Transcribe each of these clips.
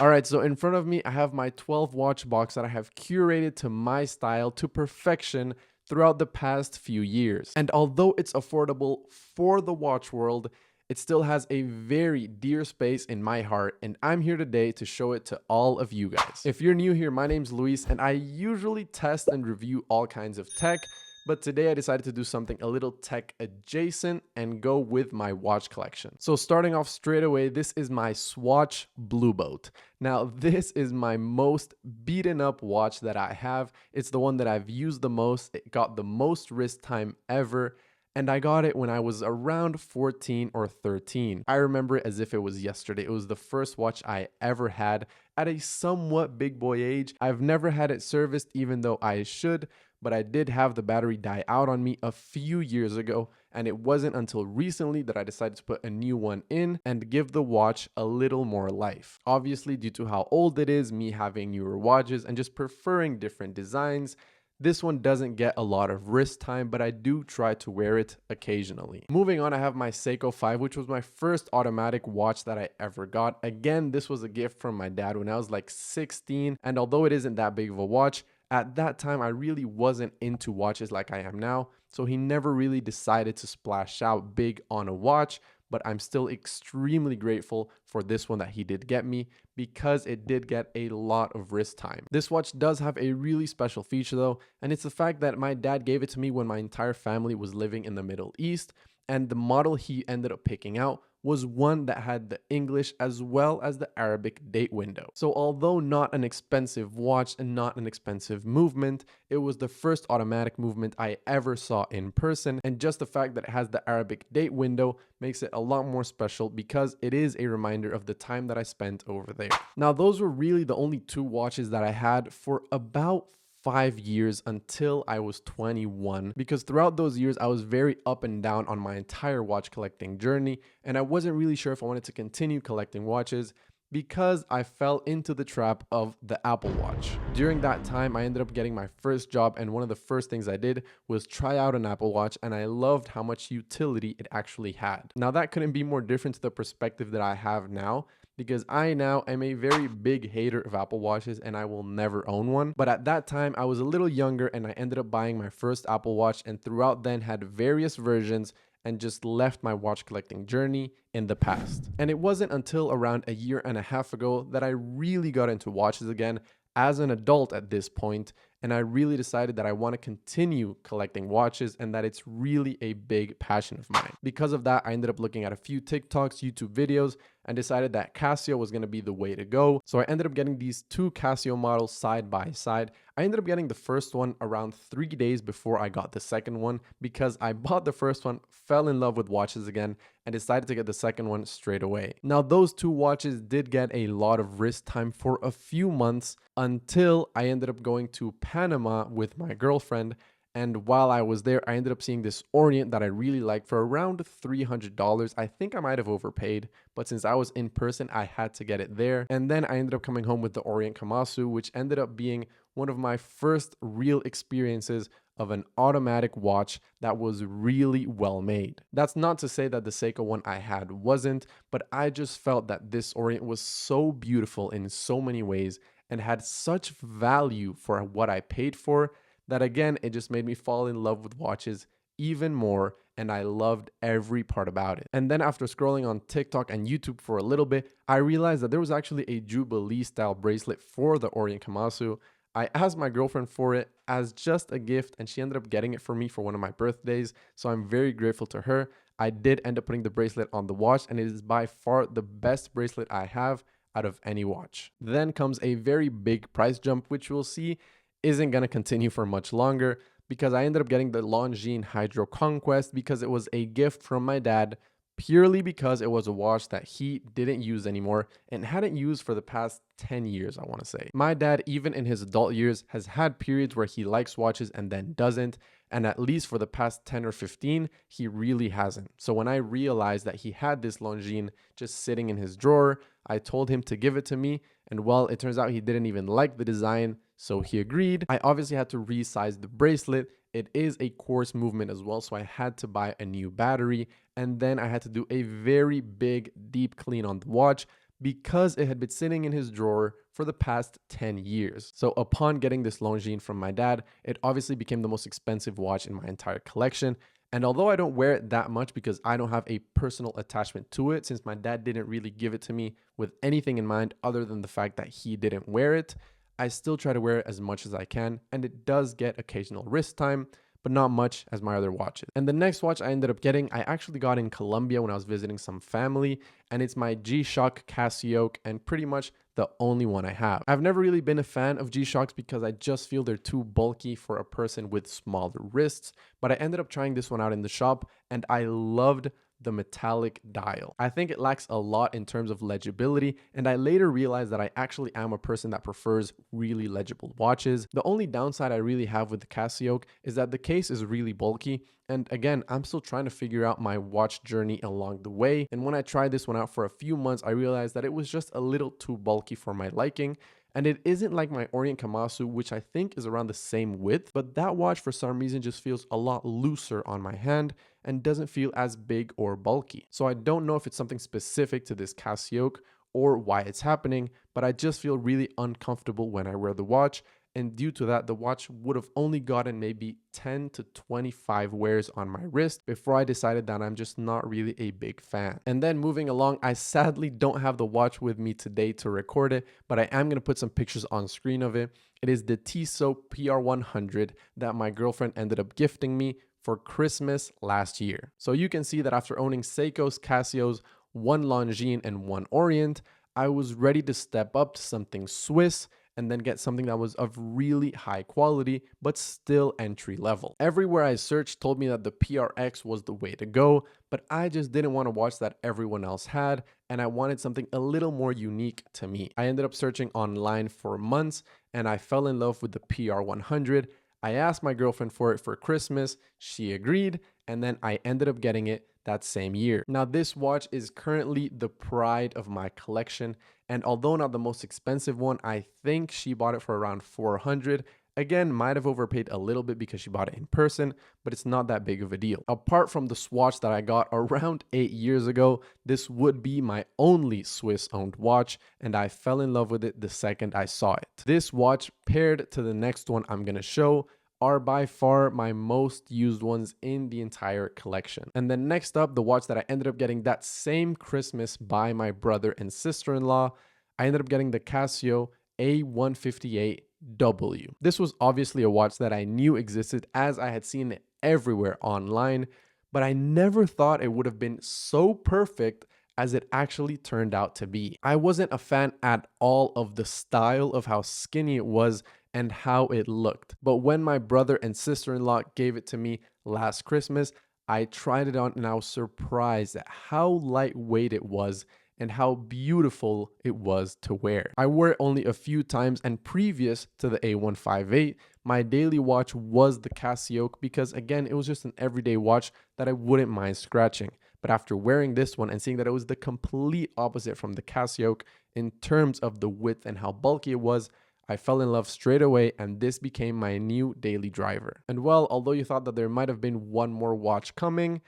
All right, so in front of me, I have my 12 watch box that I have curated to my style to perfection throughout the past few years. And although it's affordable for the watch world, it still has a very dear space in my heart, and I'm here today to show it to all of you guys. If you're new here, my name's Luis, and I usually test and review all kinds of tech, but today I decided to do something a little tech adjacent and go with my watch collection. So starting off straight away, this is my Swatch Blue Boat. Now, this is my most beaten up watch that I have. It's the one that I've used the most. It got the most wrist time ever. And I got it when I was around 14 or 13. I remember it as if it was yesterday. It was the first watch I ever had at a somewhat big boy age. I've never had it serviced, even though I should, but I did have the battery die out on me a few years ago, and it wasn't until recently that I decided to put a new one in and give the watch a little more life. Obviously, due to how old it is, me having newer watches and just preferring different designs, this one doesn't get a lot of wrist time, but I do try to wear it occasionally. Moving on, I have my Seiko 5, which was my first automatic watch that I ever got. Again, this was a gift from my dad when I was like 16, and although it isn't that big of a watch, at that time, I really wasn't into watches like I am now, so he never really decided to splash out big on a watch, but I'm still extremely grateful for this one that he did get me because it did get a lot of wrist time. This watch does have a really special feature though, and it's the fact that my dad gave it to me when my entire family was living in the Middle East, and the model he ended up picking out was one that had the English as well as the Arabic date window. So although not an expensive watch and not an expensive movement, it was the first automatic movement I ever saw in person, and just the fact that it has the Arabic date window makes it a lot more special because it is a reminder of the time that I spent over there. Now, those were really the only two watches that I had for about 5 years until I was 21, because throughout those years I was very up and down on my entire watch collecting journey, and I wasn't really sure if I wanted to continue collecting watches because I fell into the trap of the Apple Watch. During that time, I ended up getting my first job, and one of the first things I did was try out an Apple Watch, and I loved how much utility it actually had. Now, that couldn't be more different to the perspective that I have now, because I now am a very big hater of Apple Watches and I will never own one. But at that time, I was a little younger and I ended up buying my first Apple Watch, and throughout then had various versions and just left my watch collecting journey in the past. And it wasn't until around a year and a half ago that I really got into watches again as an adult at this point, and I really decided that I want to continue collecting watches and that it's really a big passion of mine. Because of that, I ended up looking at a few TikToks, YouTube videos, and decided that Casio was going to be the way to go. So I ended up getting these two Casio models side by side. I ended up getting the first one around 3 days before I got the second one because I bought the first one, fell in love with watches again, and decided to get the second one straight away. Now, those two watches did get a lot of wrist time for a few months until I ended up going to Panama with my girlfriend. And while I was there, I ended up seeing this Orient that I really liked for around $300. I think I might have overpaid, but since I was in person, I had to get it there. And then I ended up coming home with the Orient Kamasu, which ended up being one of my first real experiences of an automatic watch that was really well made. That's not to say that the Seiko one I had wasn't, but I just felt that this Orient was so beautiful in so many ways and had such value for what I paid for that, again, it just made me fall in love with watches even more, and I loved every part about it. And then after scrolling on TikTok and YouTube for a little bit, I realized that there was actually a Jubilee style bracelet for the Orient Kamasu. I asked my girlfriend for it as just a gift, and she ended up getting it for me for one of my birthdays, so I'm very grateful to her. I did end up putting the bracelet on the watch, and it is by far the best bracelet I have out of any watch. Then comes a very big price jump, which we'll see isn't going to continue for much longer, because I ended up getting the Longines Hydro Conquest because it was a gift from my dad, purely because it was a watch that he didn't use anymore and hadn't used for the past 10 years, I want to say. My dad, even in his adult years, has had periods where he likes watches and then doesn't, and at least for the past 10 or 15, he really hasn't. So when I realized that he had this Longines just sitting in his drawer, I told him to give it to me, and well, it turns out he didn't even like the design, so he agreed. I obviously had to resize the bracelet. It is a coarse movement as well, so I had to buy a new battery, and then I had to do a very big deep clean on the watch because it had been sitting in his drawer for the past 10 years. So upon getting this Longines from my dad, it obviously became the most expensive watch in my entire collection. And although I don't wear it that much because I don't have a personal attachment to it, since my dad didn't really give it to me with anything in mind other than the fact that he didn't wear it, I still try to wear it as much as I can, and it does get occasional wrist time, but not much as my other watches. And the next watch I ended up getting, I actually got in Colombia when I was visiting some family, and it's my G-Shock Casio, and pretty much the only one I have. I've never really been a fan of G-Shocks because I just feel they're too bulky for a person with smaller wrists, but I ended up trying this one out in the shop, and I loved the metallic dial. I think it lacks a lot in terms of legibility, and I later realized that I actually am a person that prefers really legible watches. The only downside I really have with the Casio is that the case is really bulky, and again, I'm still trying to figure out my watch journey along the way, and when I tried this one out for a few months, I realized that it was just a little too bulky for my liking. And it isn't like my Orient Kamasu, which I think is around the same width, but that watch for some reason just feels a lot looser on my hand and doesn't feel as big or bulky. So I don't know if it's something specific to this Casio or why it's happening, but I just feel really uncomfortable when I wear the watch. And due to that, the watch would have only gotten maybe 10 to 25 wears on my wrist before I decided that I'm just not really a big fan. And then moving along, I sadly don't have the watch with me today to record it, but I am going to put some pictures on screen of it. It is the Tissot PR100 that my girlfriend ended up gifting me for Christmas last year. So you can see that after owning Seikos, Casios, one Longines, and one Orient, I was ready to step up to something Swiss and then get something that was of really high quality, but still entry level. Everywhere I searched told me that the PRX was the way to go, but I just didn't want to watch that everyone else had, and I wanted something a little more unique to me. I ended up searching online for months, and I fell in love with the PR100. I asked my girlfriend for it for Christmas, she agreed, and then I ended up getting it that same year. Now this watch is currently the pride of my collection, and although not the most expensive one, I think she bought it for around 400. Again, might have overpaid a little bit because she bought it in person, but it's not that big of a deal. Apart from the swatch that I got around 8 years ago, this would be my only Swiss-owned watch, and I fell in love with it the second I saw it. This watch, paired to the next one I'm gonna show, are by far my most used ones in the entire collection. And then next up, the watch that I ended up getting that same Christmas by my brother and sister-in-law, I ended up getting the Casio A158W. This was obviously a watch that I knew existed as I had seen it everywhere online, but I never thought it would have been so perfect as it actually turned out to be. I wasn't a fan at all of the style of how skinny it was and how it looked. But when my brother and sister-in-law gave it to me last Christmas, I tried it on and I was surprised at how lightweight it was and how beautiful it was to wear. I wore it only a few times, and previous to the A158, my daily watch was the Casio because again, it was just an everyday watch that I wouldn't mind scratching. But after wearing this one and seeing that it was the complete opposite from the Casio in terms of the width and how bulky it was, I fell in love straight away, and this became my new daily driver. And well, although you thought that there might have been one more watch coming,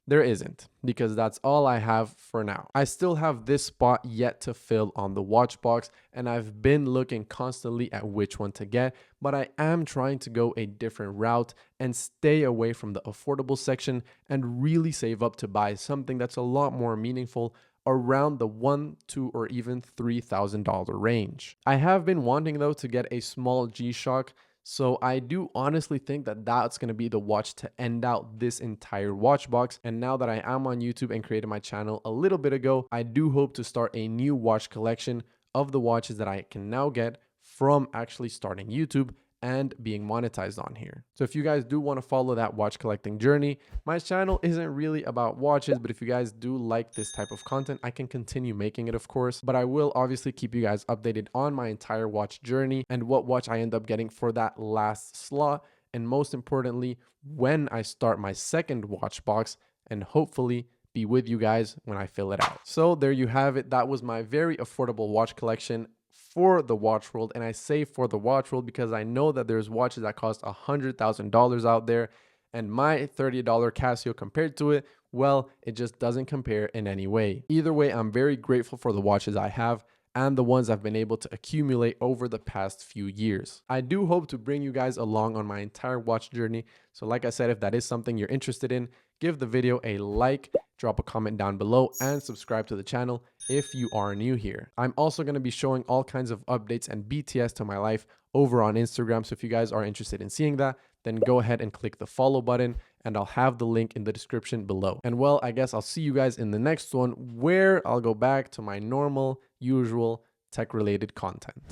there isn't, because that's all I have for now. I still have this spot yet to fill on the watch box, and I've been looking constantly at which one to get, but I am trying to go a different route and stay away from the affordable section and really save up to buy something that's a lot more meaningful around the $1,000, $2,000, or even $3,000 range. I have been wanting though to get a small G-Shock, so I do honestly think that that's going to be the watch to end out this entire watch box. And now that I am on YouTube and created my channel a little bit ago, I do hope to start a new watch collection of the watches that I can now get from actually starting YouTube and being monetized on here. So if you guys do want to follow that watch collecting journey, my channel isn't really about watches, but if you guys do like this type of content, I can continue making it, of course, but I will obviously keep you guys updated on my entire watch journey and what watch I end up getting for that last slot, and most importantly, when I start my second watch box, and hopefully be with you guys when I fill it out. So there you have it. That was my very affordable watch collection for the watch world, and I say for the watch world because I know that there's watches that cost $100,000 out there, and my $30 Casio compared to it, well, it just doesn't compare in any way. Either way, I'm very grateful for the watches I have and the ones I've been able to accumulate over the past few years. I do hope to bring you guys along on my entire watch journey. So like I said, if that is something you're interested in, give the video a like, drop a comment down below, and subscribe to the channel if you are new here. I'm also going to be showing all kinds of updates and BTS to my life over on Instagram. So if you guys are interested in seeing that, then go ahead and click the follow button, and I'll have the link in the description below. And well, I guess I'll see you guys in the next one, where I'll go back to my normal, usual tech-related content.